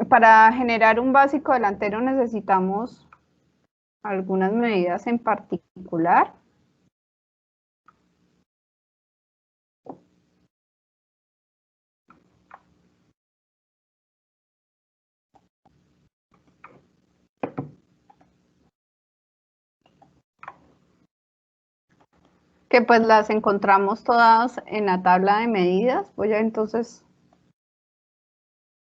Para generar un básico delantero necesitamos algunas medidas en particular. Que pues las encontramos todas en la tabla de medidas. Voy a entonces,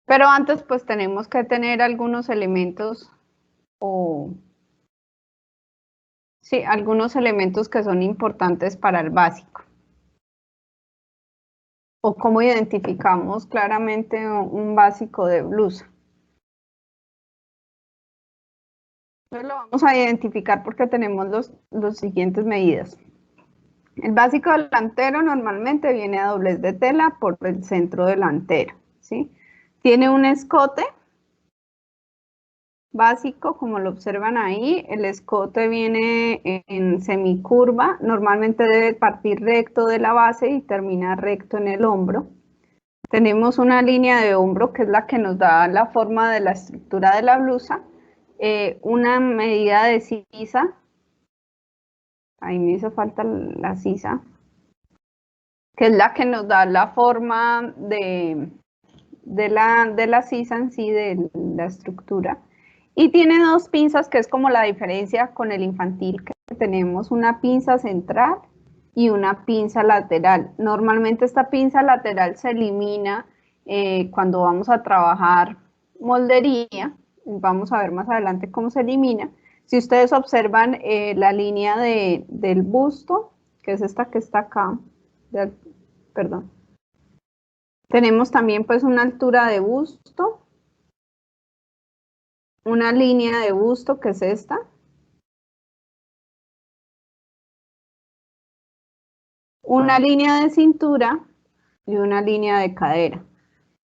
pero antes pues tenemos que tener algunos elementos o sí, algunos elementos que son importantes para el básico. O cómo identificamos claramente un básico de blusa. Entonces lo vamos a identificar porque tenemos los siguientes medidas. El básico delantero normalmente viene a doblez de tela por el centro delantero, ¿sí? Tiene un escote básico, como lo observan ahí. El escote viene en semicurva, normalmente debe partir recto de la base y termina recto en el hombro. Tenemos una línea de hombro que es la que nos da la forma de la estructura de la blusa, una medida de sisa, ahí me hizo falta la sisa, que es la que nos da la forma de la sisa en sí, de la estructura. Y tiene dos pinzas, que es como la diferencia con el infantil, que tenemos una pinza central y una pinza lateral. Normalmente esta pinza lateral se elimina cuando vamos a trabajar moldería. Vamos a ver más adelante cómo se elimina. Si ustedes observan la línea del busto, que es esta que está acá, perdón, tenemos también pues una altura de busto, una línea de busto que es esta, una línea de cintura y una línea de cadera.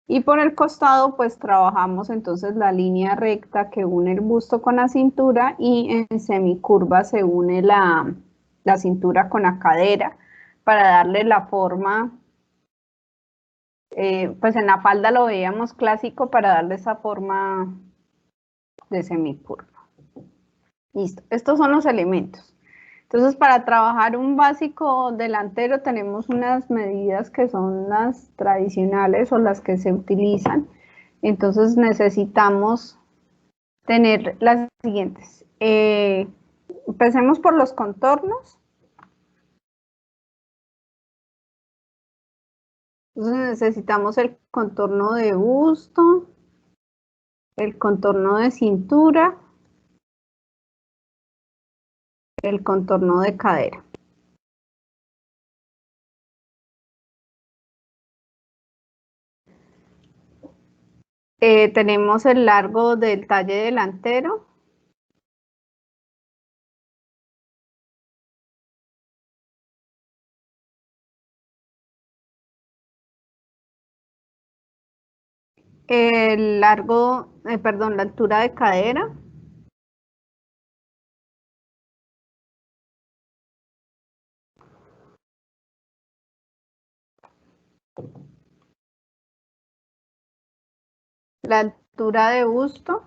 Y por el costado pues trabajamos entonces la línea recta que une el busto con la cintura y en semicurva se une la cintura con la cadera para darle la forma, pues en la falda lo veíamos clásico para darle esa forma de semicurva. Listo, estos son los elementos. Entonces, para trabajar un básico delantero tenemos unas medidas que son las tradicionales o las que se utilizan. Entonces, necesitamos tener las siguientes. Empecemos por los contornos. Entonces, necesitamos el contorno de busto, el contorno de cintura, el contorno de cadera. Tenemos el largo del talle delantero, el largo, perdón, la altura de cadera, la altura de busto,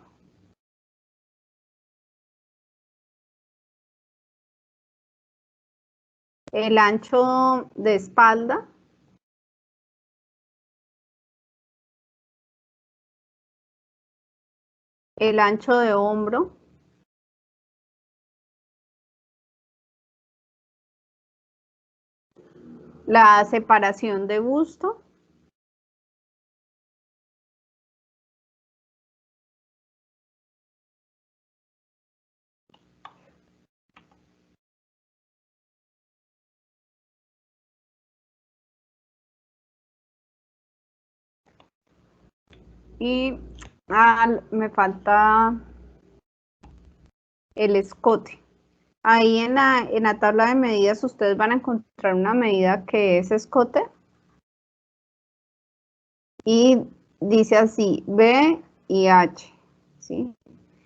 el ancho de espalda, el ancho de hombro, la separación de busto y me falta el escote. Ahí en la tabla de medidas ustedes van a encontrar una medida que es escote y dice así, B y H, ¿sí?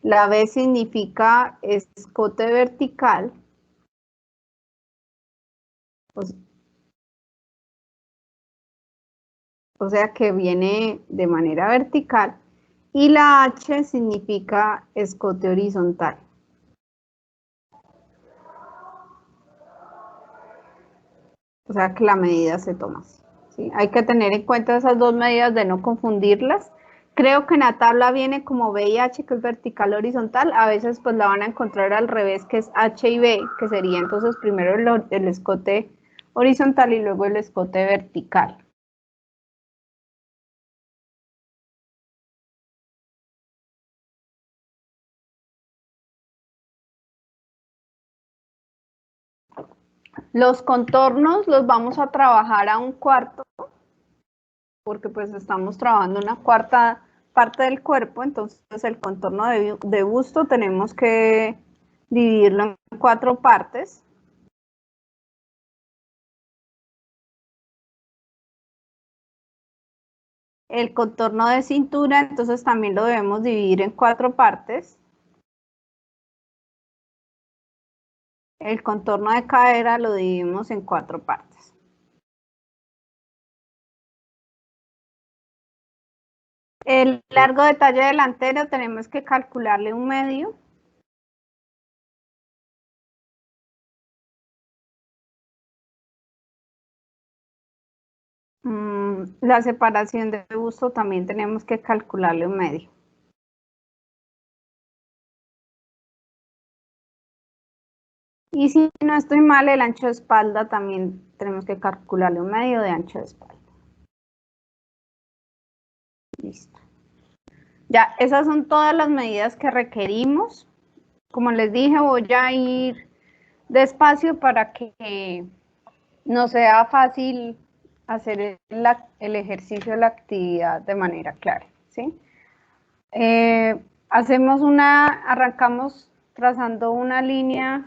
La B significa escote vertical, pues, o sea que viene de manera vertical, y la H significa escote horizontal. O sea que la medida se toma así, ¿sí? Hay que tener en cuenta esas dos medidas de no confundirlas. Creo que en la tabla viene como B y H, que es vertical horizontal. A veces pues la van a encontrar al revés, que es H y B, que sería entonces primero el escote horizontal y luego el escote vertical. Los contornos los vamos a trabajar a un cuarto, porque pues estamos trabajando una cuarta parte del cuerpo, entonces el contorno de busto tenemos que dividirlo en 4 partes. El contorno de cintura, entonces también lo debemos dividir en 4 partes. El contorno de cadera lo dividimos en 4 partes. El largo de talle delantero tenemos que calcularle un medio. La separación de busto también tenemos que calcularle un medio. Y si no estoy mal, el ancho de espalda también tenemos que calcularle un medio de ancho de espalda. Listo. Ya, esas son todas las medidas que requerimos. Como les dije, voy a ir despacio para que no sea fácil hacer el ejercicio, la actividad de manera clara, ¿sí? Arrancamos trazando una línea.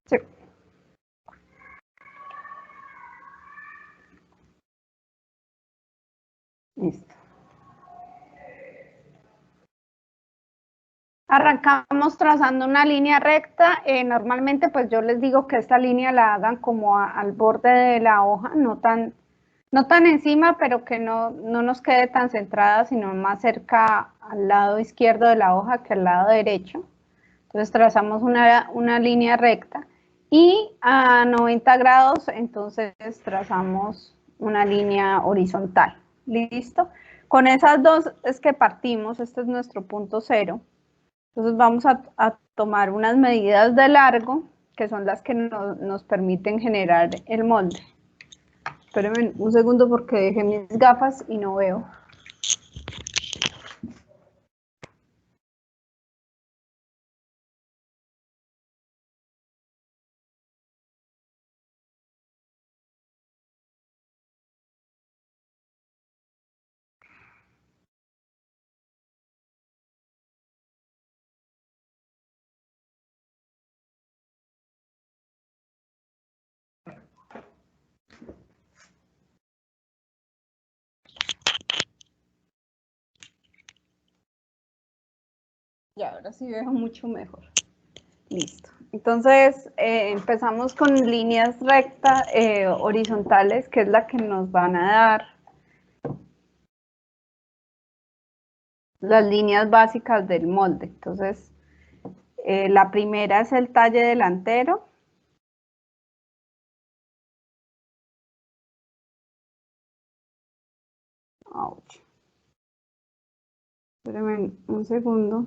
Sí. Listo. Arrancamos trazando una línea recta. Normalmente pues yo les digo que esta línea la hagan como al borde de la hoja, no tan encima, pero que no nos quede tan centrada, sino más cerca al lado izquierdo de la hoja que al lado derecho. Entonces trazamos una línea recta y a 90 grados entonces trazamos una línea horizontal. ¿Listo? Con esas dos es que partimos, este es nuestro punto cero. Entonces vamos a tomar unas medidas de largo, que son las que nos permiten generar el molde. Espérenme un segundo porque dejé mis gafas y no veo. Y ahora sí veo mucho mejor. Listo. Entonces empezamos con líneas rectas, horizontales, que es la que nos van a dar las líneas básicas del molde. Entonces, la primera es el talle delantero. Ouch. Espérenme un segundo.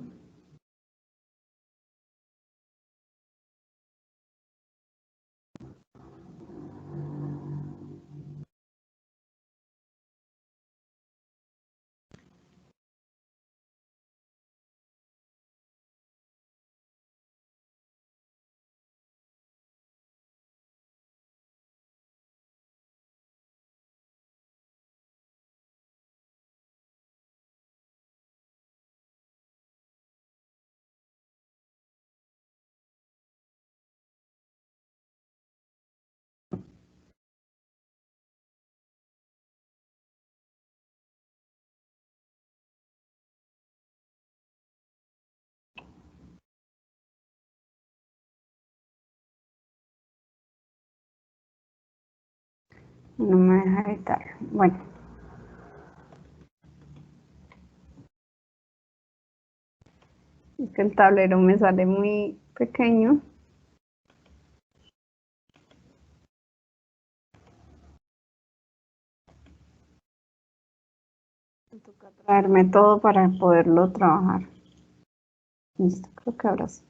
No me deja editarlo. Bueno. Es que el tablero me sale muy pequeño. Me toca traerme todo para poderlo trabajar. Listo, creo que ahora sí.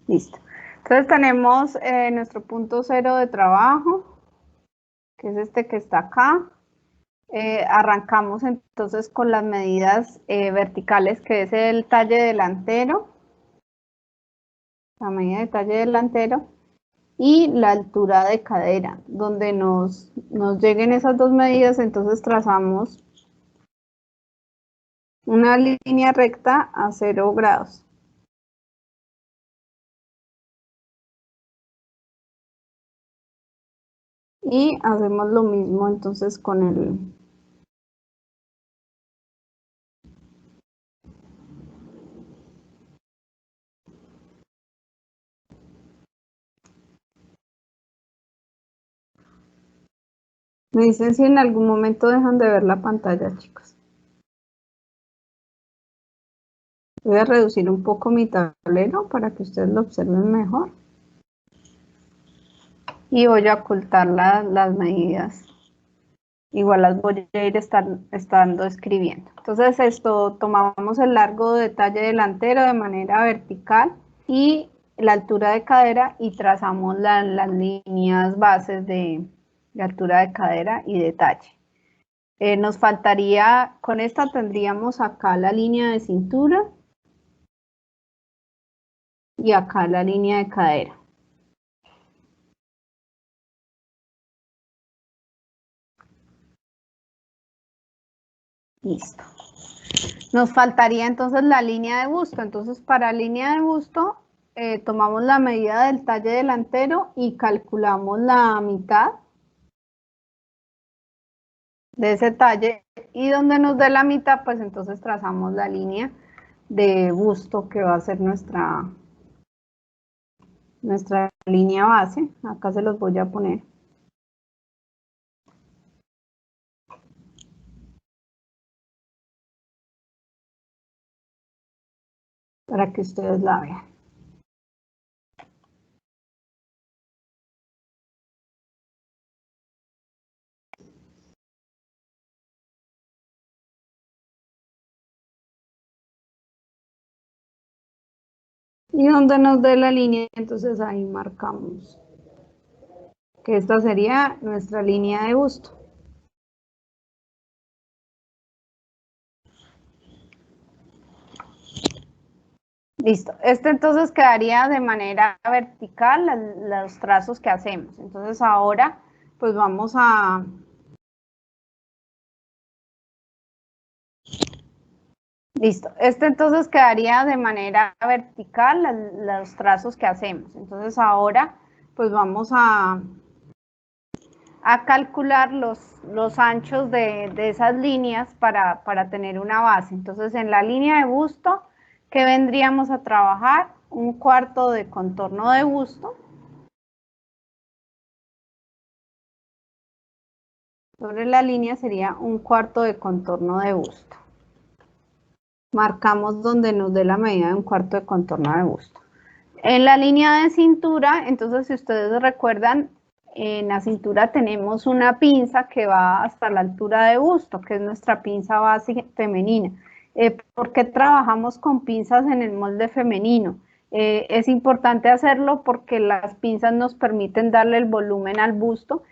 Listo. Entonces tenemos nuestro punto cero de trabajo, que es este que está acá. Arrancamos entonces con las medidas verticales, que es el talle delantero, la medida de talle delantero, y la altura de cadera. Donde nos lleguen esas dos medidas, entonces trazamos una línea recta a 0 grados. Y hacemos lo mismo entonces con el... Me dicen si en algún momento dejan de ver la pantalla, chicos. Voy a reducir un poco mi tablero para que ustedes lo observen mejor. Y voy a ocultar las medidas. Igual las voy a ir estando escribiendo. Entonces esto, tomamos el largo de talle delantero de manera vertical y la altura de cadera y trazamos las líneas bases de altura de cadera y de talle. Nos faltaría, con esta tendríamos acá la línea de cintura y acá la línea de cadera. Listo. Nos faltaría entonces la línea de busto. Entonces para línea de busto tomamos la medida del talle delantero y calculamos la mitad de ese talle, y donde nos dé la mitad, pues entonces trazamos la línea de busto que va a ser nuestra línea base. Acá se los voy a poner. Para que ustedes la vean. Y donde nos dé la línea, entonces ahí marcamos que esta sería nuestra línea de busto. Listo. Este entonces quedaría de manera vertical los trazos que hacemos. Entonces ahora pues vamos a... Listo. Este entonces quedaría de manera vertical los trazos que hacemos. Entonces ahora pues vamos a calcular los anchos de esas líneas para tener una base. Entonces en la línea de busto, ¿qué vendríamos a trabajar? Un cuarto de contorno de busto. Sobre la línea sería un cuarto de contorno de busto. Marcamos donde nos dé la medida de un cuarto de contorno de busto. En la línea de cintura, entonces si ustedes recuerdan, en la cintura tenemos una pinza que va hasta la altura de busto, que es nuestra pinza base femenina. ¿Por qué trabajamos con pinzas en el molde femenino? Es importante hacerlo porque las pinzas nos permiten darle el volumen al busto.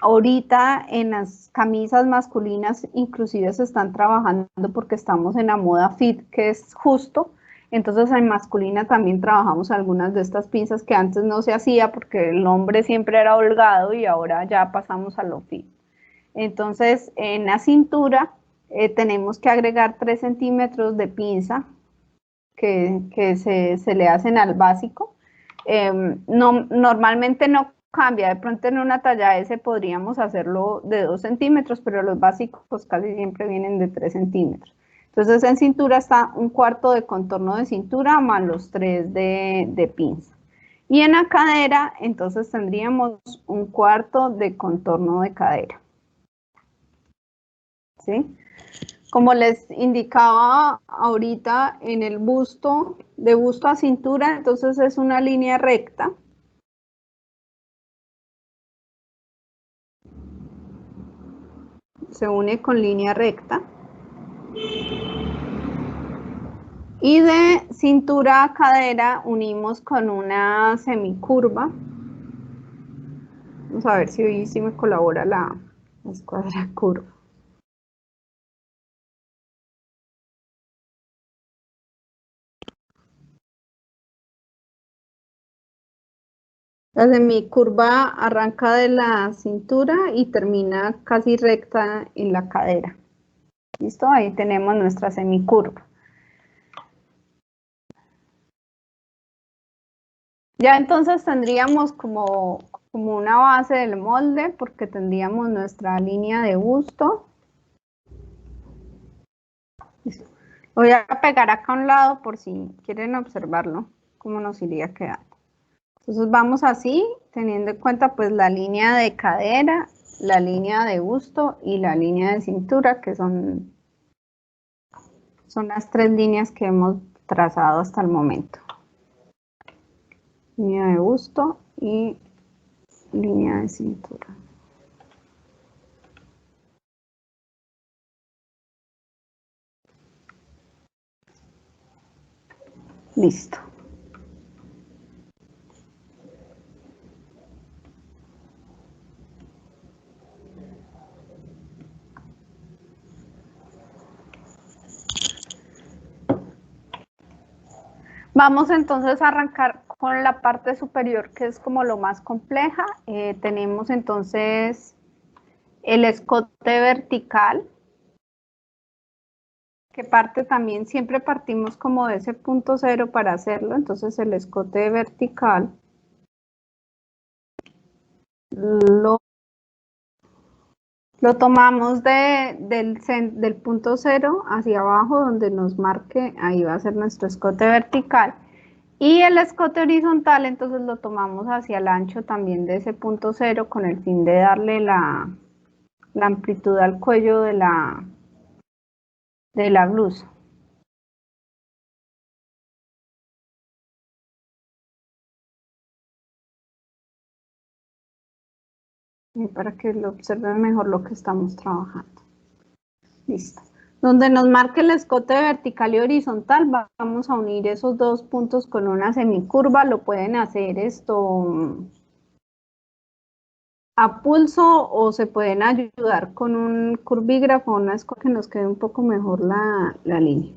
Ahorita en las camisas masculinas inclusive se están trabajando porque estamos en la moda fit, que es justo. Entonces en masculina también trabajamos algunas de estas pinzas que antes no se hacía porque el hombre siempre era holgado y ahora ya pasamos a lo fit. Entonces en la cintura tenemos que agregar 3 centímetros de pinza que se le hacen al básico. Normalmente no cambia, de pronto en una talla S podríamos hacerlo de 2 centímetros, pero los básicos casi siempre vienen de 3 centímetros. Entonces en cintura está un cuarto de contorno de cintura más los 3 de pinza. Y en la cadera, entonces tendríamos un cuarto de contorno de cadera. ¿Sí? Como les indicaba ahorita en el busto, de busto a cintura, entonces es una línea recta. Se une con línea recta. Y de cintura a cadera unimos con una semicurva. Vamos a ver si hoy sí me colabora la escuadra curva. La semicurva arranca de la cintura y termina casi recta en la cadera. ¿Listo? Ahí tenemos nuestra semicurva. Ya entonces tendríamos como una base del molde, porque tendríamos nuestra línea de busto. Listo. Lo voy a pegar acá a un lado por si quieren observarlo, cómo nos iría quedando. Entonces vamos así, teniendo en cuenta pues la línea de cadera, la línea de busto y la línea de cintura, que son las tres líneas que hemos trazado hasta el momento. Línea de busto y línea de cintura. Listo. Vamos entonces a arrancar con la parte superior, que es como lo más compleja. Tenemos entonces el escote vertical, que parte también, siempre partimos como de ese punto cero para hacerlo. Entonces el escote vertical lo tomamos del punto cero hacia abajo, donde nos marque, ahí va a ser nuestro escote vertical. Y el escote horizontal, entonces lo tomamos hacia el ancho también de ese punto cero, con el fin de darle la amplitud al cuello de la blusa. Y para que lo observen mejor lo que estamos trabajando. Listo. Donde nos marque el escote vertical y horizontal, vamos a unir esos dos puntos con una semicurva. Lo pueden hacer a pulso, o se pueden ayudar con un curvígrafo, una escoba, que nos quede un poco mejor la línea.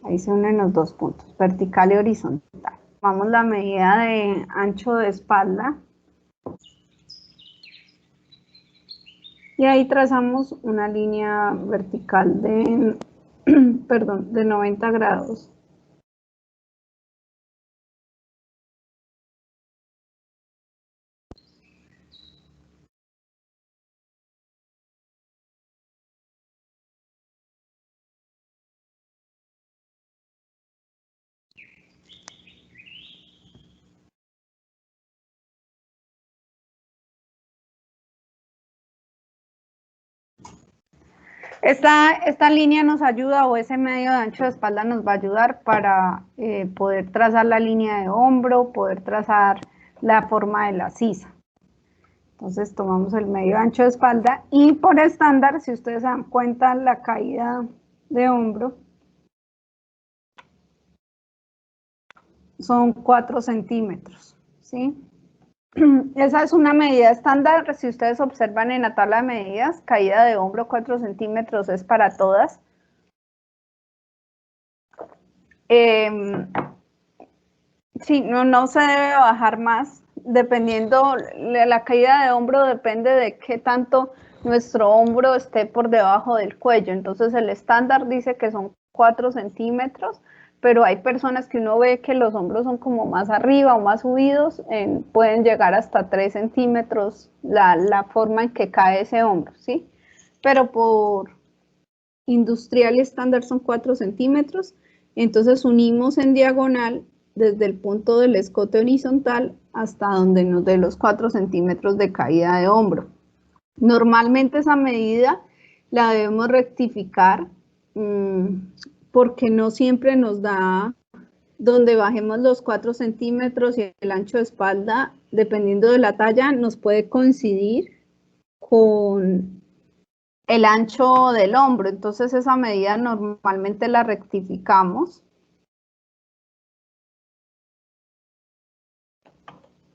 Ahí se unen los dos puntos, vertical y horizontal. Vamos la medida de ancho de espalda. Y ahí trazamos una línea vertical de, perdón, de 90 grados. Esta línea nos ayuda, o ese medio de ancho de espalda nos va a ayudar para poder trazar la línea de hombro, poder trazar la forma de la sisa. Entonces tomamos el medio ancho de espalda y por estándar, si ustedes se dan cuenta, la caída de hombro son 4 centímetros, ¿sí? Esa es una medida estándar. Si ustedes observan en la tabla de medidas, caída de hombro 4 centímetros es para todas. Sí, no se debe bajar más, dependiendo, la caída de hombro depende de qué tanto nuestro hombro esté por debajo del cuello. Entonces el estándar dice que son 4 centímetros, pero hay personas que uno ve que los hombros son como más arriba o más subidos, pueden llegar hasta 3 centímetros la forma en que cae ese hombro, ¿sí? Pero por industrial y estándar son 4 centímetros. Entonces unimos en diagonal desde el punto del escote horizontal hasta donde nos dé los 4 centímetros de caída de hombro. Normalmente esa medida la debemos rectificar porque no siempre nos da donde bajemos los 4 centímetros y el ancho de espalda, dependiendo de la talla, nos puede coincidir con el ancho del hombro. Entonces esa medida normalmente la rectificamos.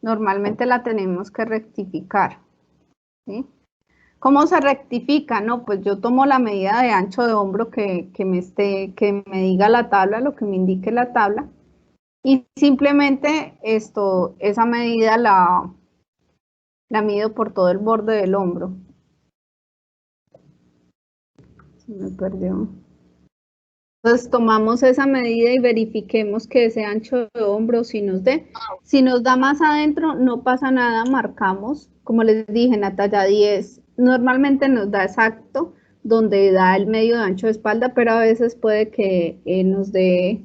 Normalmente la tenemos que rectificar, ¿sí? ¿Cómo se rectifica? No, pues yo tomo la medida de ancho de hombro que me diga la tabla, lo que me indique la tabla, y simplemente esa medida la mido por todo el borde del hombro. Se me perdió. Entonces tomamos esa medida y verifiquemos que ese ancho de hombro si nos dé. Si nos da más adentro, no pasa nada, marcamos. Como les dije, en la talla 10, normalmente nos da exacto donde da el medio de ancho de espalda, pero a veces puede que nos dé,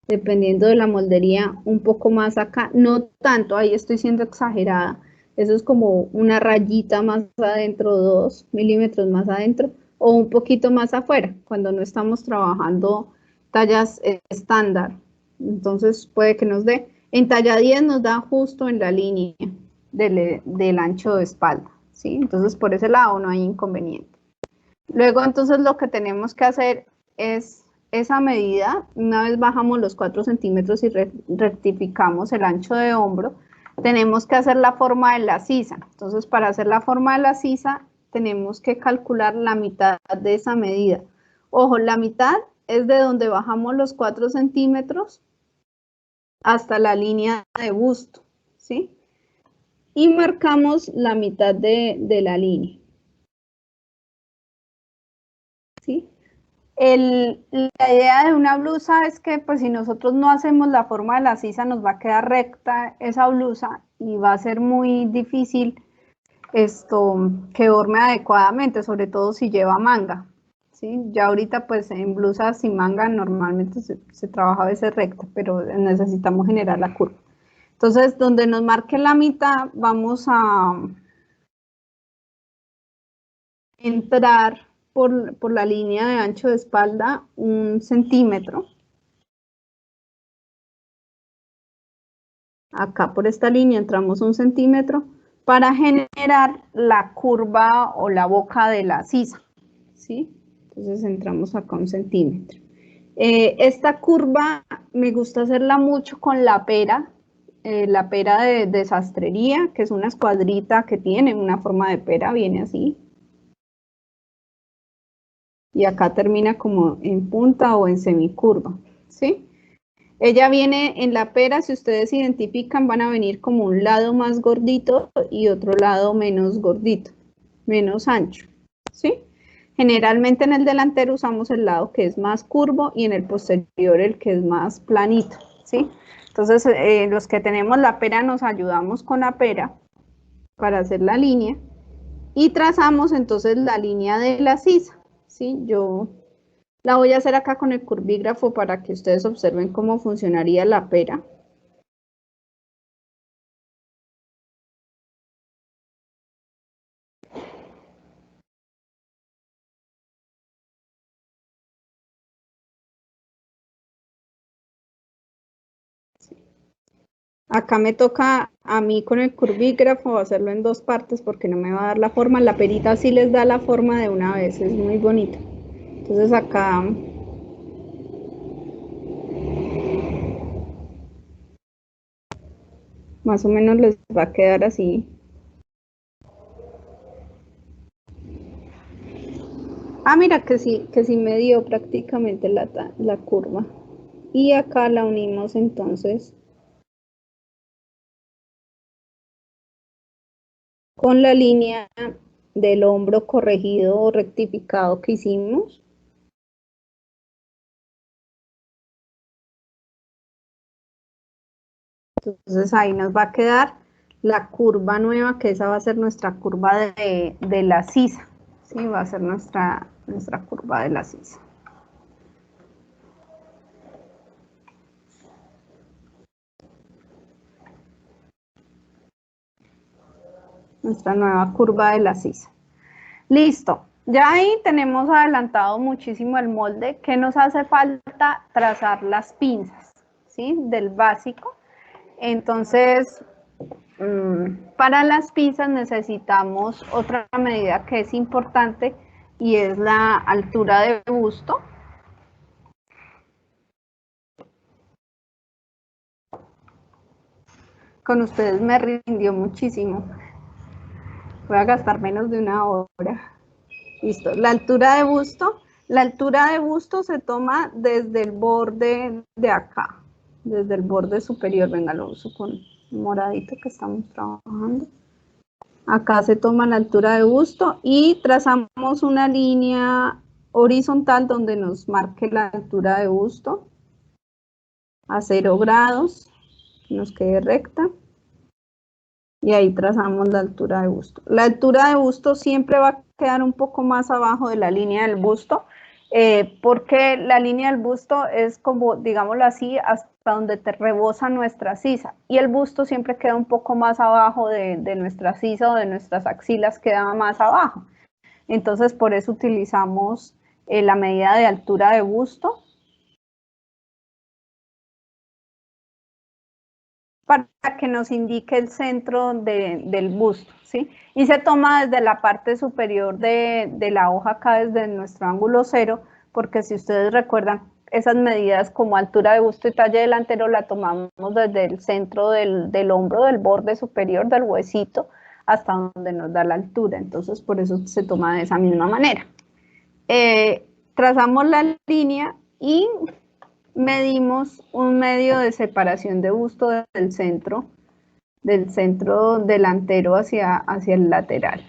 dependiendo de la moldería, un poco más acá. No tanto, ahí estoy siendo exagerada. Eso es como una rayita más adentro, 2 milímetros más adentro, o un poquito más afuera, cuando no estamos trabajando tallas estándar. Entonces puede que nos dé, en talla 10 nos da justo en la línea del ancho de espalda, ¿sí? Entonces por ese lado no hay inconveniente. Luego entonces lo que tenemos que hacer es esa medida, una vez bajamos los 4 centímetros y rectificamos el ancho de hombro, tenemos que hacer la forma de la sisa. Entonces para hacer la forma de la sisa tenemos que calcular la mitad de esa medida. Ojo, la mitad es de donde bajamos los 4 centímetros hasta la línea de busto, ¿sí? Y marcamos la mitad de la línea, ¿sí? La idea de una blusa es que pues si nosotros no hacemos la forma de la sisa nos va a quedar recta esa blusa y va a ser muy difícil que dorme adecuadamente, sobre todo si lleva manga, ¿sí? Ya ahorita pues en blusas sin manga normalmente se trabaja a veces recta, pero necesitamos generar la curva. Entonces donde nos marque la mitad vamos a entrar por la línea de ancho de espalda 1 centímetro. Acá por esta línea entramos 1 centímetro para generar la curva o la boca de la sisa, ¿sí? Entonces entramos acá 1 centímetro. Esta curva me gusta hacerla mucho con la pera de sastrería, que es una escuadrita que tiene una forma de pera, viene así. Y acá termina como en punta o en semicurva, ¿sí? Ella viene en la pera, si ustedes identifican, van a venir como un lado más gordito y otro lado menos gordito, menos ancho, ¿sí? Generalmente en el delantero usamos el lado que es más curvo y en el posterior el que es más planito, ¿sí? Entonces, los que tenemos la pera nos ayudamos con la pera para hacer la línea y trazamos entonces la línea de la sisa, ¿sí? Yo la voy a hacer acá con el curvígrafo para que ustedes observen cómo funcionaría la pera. Acá me toca a mí con el curvígrafo hacerlo en 2 partes porque no me va a dar la forma. La perita sí les da la forma de una vez, es muy bonita. Entonces acá más o menos les va a quedar así. Ah, mira que sí me dio prácticamente la curva. Y acá la unimos entonces con la línea del hombro corregido o rectificado que hicimos. Entonces ahí nos va a quedar la curva nueva, que esa va a ser nuestra curva de la sisa, ¿sí? Va a ser nuestra curva de la sisa. nuestra nueva curva de la sisa. Listo, ya ahí tenemos adelantado muchísimo el molde. ¿Qué nos hace falta? Trazar las pinzas, ¿sí? Del básico. Entonces, para las pinzas necesitamos otra medida que es importante y es la altura de busto. Con ustedes me rindió muchísimo. Voy a gastar menos de una hora. Listo. La altura de busto. La altura de busto se toma desde el borde de acá, desde el borde superior. Venga, lo uso con moradito que estamos trabajando. Acá se toma la altura de busto y trazamos una línea horizontal donde nos marque la altura de busto a 0 grados, que nos quede recta. Y ahí trazamos la altura de busto. La altura de busto siempre va a quedar un poco más abajo de la línea del busto, porque la línea del busto es como, digámoslo así, hasta donde te rebosa nuestra sisa. Y el busto siempre queda un poco más abajo de nuestra sisa o de nuestras axilas, queda más abajo. Entonces, por eso utilizamos la medida de altura de busto para que nos indique el centro del busto, ¿sí? Y se toma desde la parte superior de la hoja acá, desde nuestro ángulo cero, porque si ustedes recuerdan, esas medidas como altura de busto y talle delantero la tomamos desde el centro del hombro, del borde superior del huesito, hasta donde nos da la altura. Entonces, por eso se toma de esa misma manera. Trazamos la línea y medimos un medio de separación de busto del centro delantero hacia el lateral.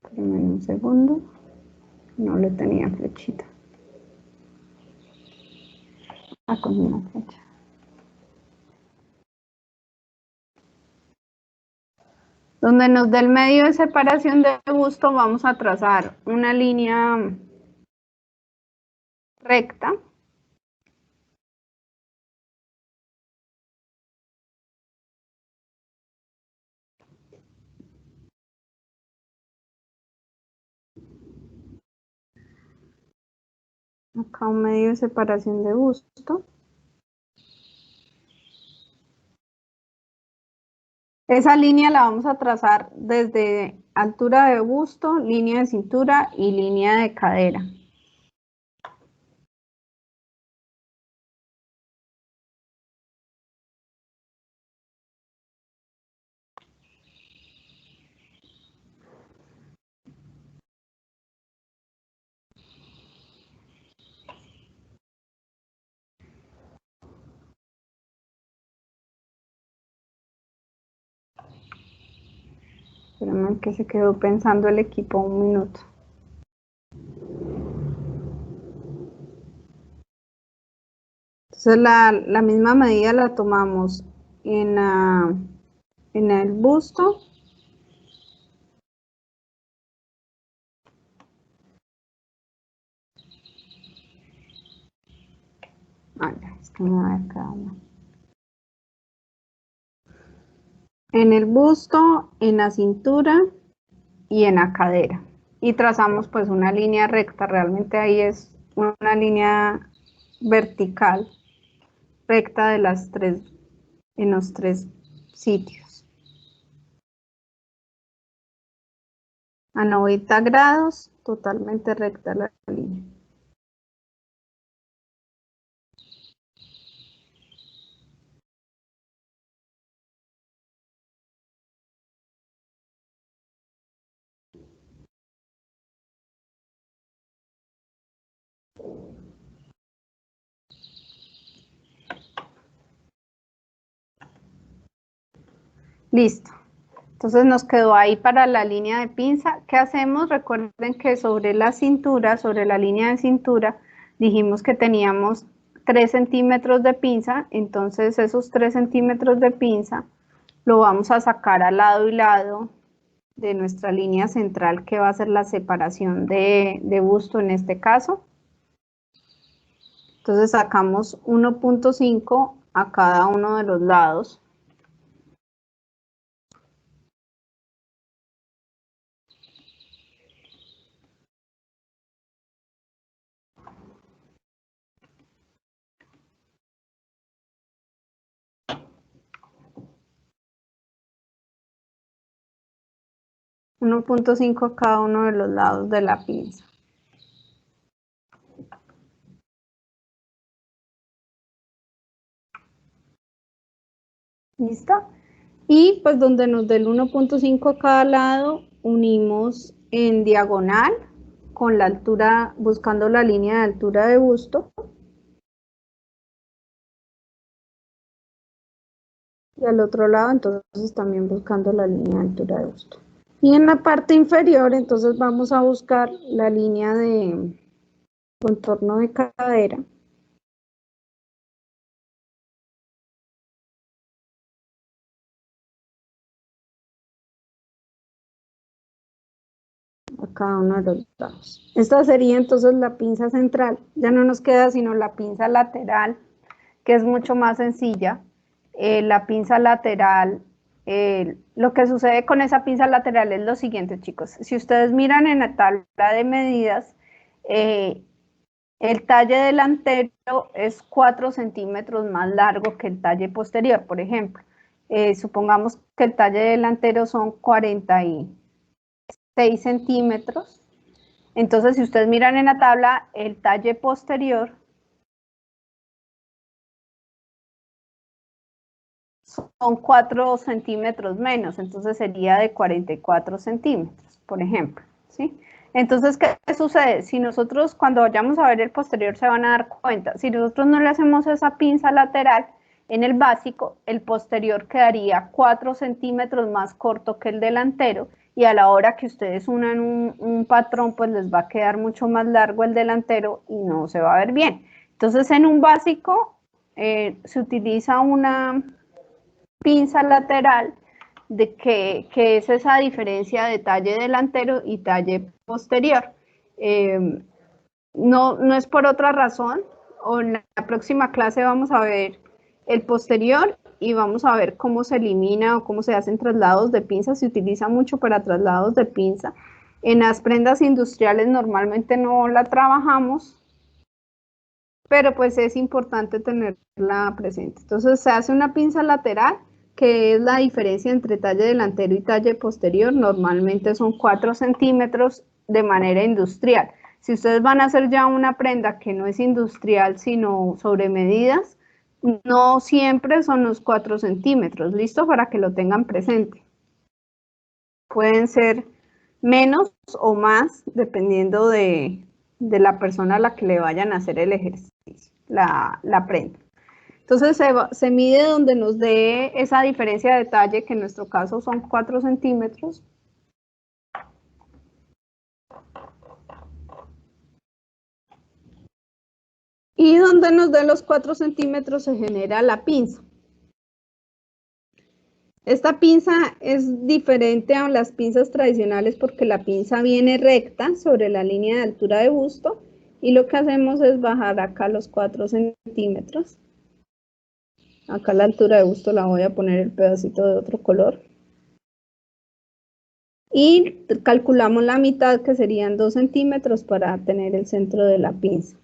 Espérenme un segundo, no le tenía flechita. Con una flecha. Donde nos dé el medio de separación de busto, vamos a trazar una línea recta. Acá un medio de separación de busto. Esa línea la vamos a trazar desde altura de busto, línea de cintura y línea de cadera. Espérame que se quedó pensando el equipo un minuto. Entonces la misma medida la tomamos en el busto. Es que me va a quedar mal. En el busto, en la cintura y en la cadera. Y trazamos pues una línea recta, realmente ahí es una línea vertical, recta de las tres, en los tres sitios. A 90 grados, totalmente recta la línea. Listo. Entonces nos quedó ahí para la línea de pinza. ¿Qué hacemos? Recuerden que sobre la cintura, sobre la línea de cintura, dijimos que teníamos 3 centímetros de pinza. Entonces esos 3 centímetros de pinza lo vamos a sacar al lado y lado de nuestra línea central, que va a ser la separación de busto en este caso. Entonces sacamos 1.5 a cada uno de los lados. $1.5 a cada uno de los lados de la pinza. ¿Listo? Y pues donde nos dé el 1.5 a cada lado, unimos en diagonal con la altura, buscando la línea de altura de busto. Y al otro lado, entonces también buscando la línea de altura de busto. Y en la parte inferior, entonces vamos a buscar la línea de contorno de cadera. A cada uno de los lados. Esta sería entonces la pinza central. Ya no nos queda sino la pinza lateral, que es mucho más sencilla. La pinza lateral, lo que sucede con esa pinza lateral es lo siguiente, chicos. Si ustedes miran en la tabla de medidas, el talle delantero es 4 centímetros más largo que el talle posterior, por ejemplo. Supongamos que el talle delantero son 46 centímetros. Entonces, si ustedes miran en la tabla, el talle posterior son 4 centímetros menos, entonces sería de 44 centímetros, por ejemplo, ¿sí? Entonces, ¿qué sucede? Si nosotros, cuando vayamos a ver el posterior, se van a dar cuenta, si nosotros no le hacemos esa pinza lateral, en el básico, el posterior quedaría 4 centímetros más corto que el delantero, y a la hora que ustedes unan un patrón, pues les va a quedar mucho más largo el delantero y no se va a ver bien. Entonces, en un básico, se utiliza una pinza lateral, de que es esa diferencia de talle delantero y talle posterior. No es por otra razón, o en la próxima clase vamos a ver el posterior y vamos a ver cómo se elimina o cómo se hacen traslados de pinza. Se utiliza mucho para traslados de pinza. En las prendas industriales normalmente no la trabajamos, pero pues es importante tenerla presente. Entonces se hace una pinza lateral, que es la diferencia entre talle delantero y talle posterior. Normalmente son 4 centímetros de manera industrial. Si ustedes van a hacer ya una prenda que no es industrial, sino sobre medidas, no siempre son los 4 centímetros. ¿Listo? Para que lo tengan presente. Pueden ser menos o más, dependiendo de la persona a la que le vayan a hacer el ejercicio, la prenda. Entonces se mide donde nos dé esa diferencia de talle, que en nuestro caso son 4 centímetros. Y donde nos dé los 4 centímetros se genera la pinza. Esta pinza es diferente a las pinzas tradicionales porque la pinza viene recta sobre la línea de altura de busto, y lo que hacemos es bajar acá los 4 centímetros. Acá la altura de busto la voy a poner el pedacito de otro color. Y calculamos la mitad, que serían 2 centímetros, para tener el centro de la pinza.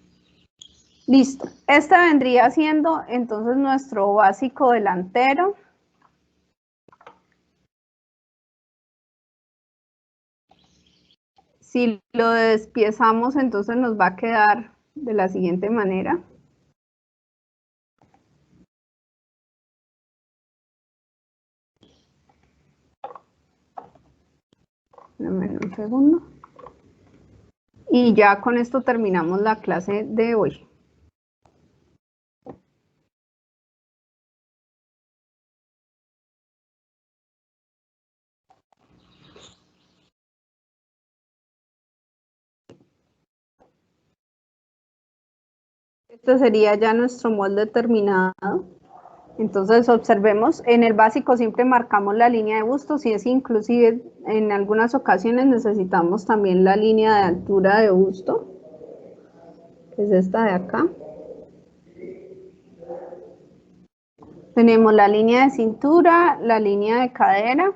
Listo. Este vendría siendo entonces nuestro básico delantero. Si lo despiezamos, entonces nos va a quedar de la siguiente manera. Dame un segundo. Y ya con esto terminamos la clase de hoy. Este sería ya nuestro molde terminado. Entonces observemos, en el básico siempre marcamos la línea de busto, si es inclusive en algunas ocasiones necesitamos también la línea de altura de busto, que es esta de acá. Tenemos la línea de cintura, la línea de cadera.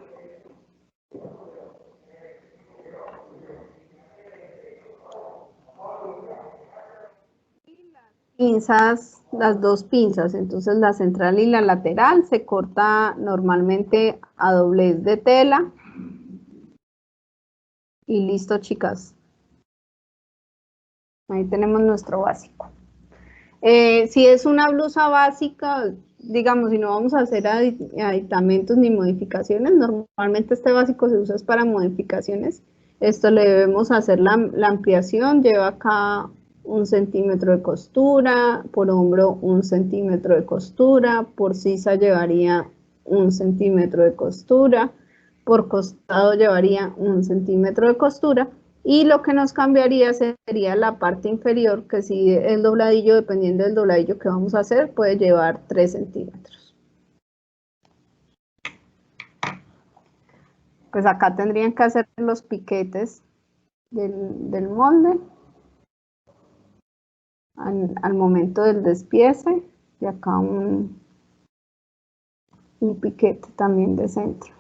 Pinzas, las dos pinzas, entonces la central y la lateral se corta normalmente a doblez de tela. Y listo, chicas. Ahí tenemos nuestro básico. Si es una blusa básica, digamos, si no vamos a hacer aditamentos ni modificaciones, normalmente este básico se usa para modificaciones. Esto le debemos hacer la ampliación, lleva acá 1 centímetro de costura, por hombro 1 centímetro de costura, por sisa llevaría 1 centímetro de costura, por costado llevaría 1 centímetro de costura. Y lo que nos cambiaría sería la parte inferior, que si el dobladillo, dependiendo del dobladillo que vamos a hacer, puede llevar 3 centímetros. Pues acá tendrían que hacer los piquetes del molde al momento del despiece, y acá un piquete también de centro.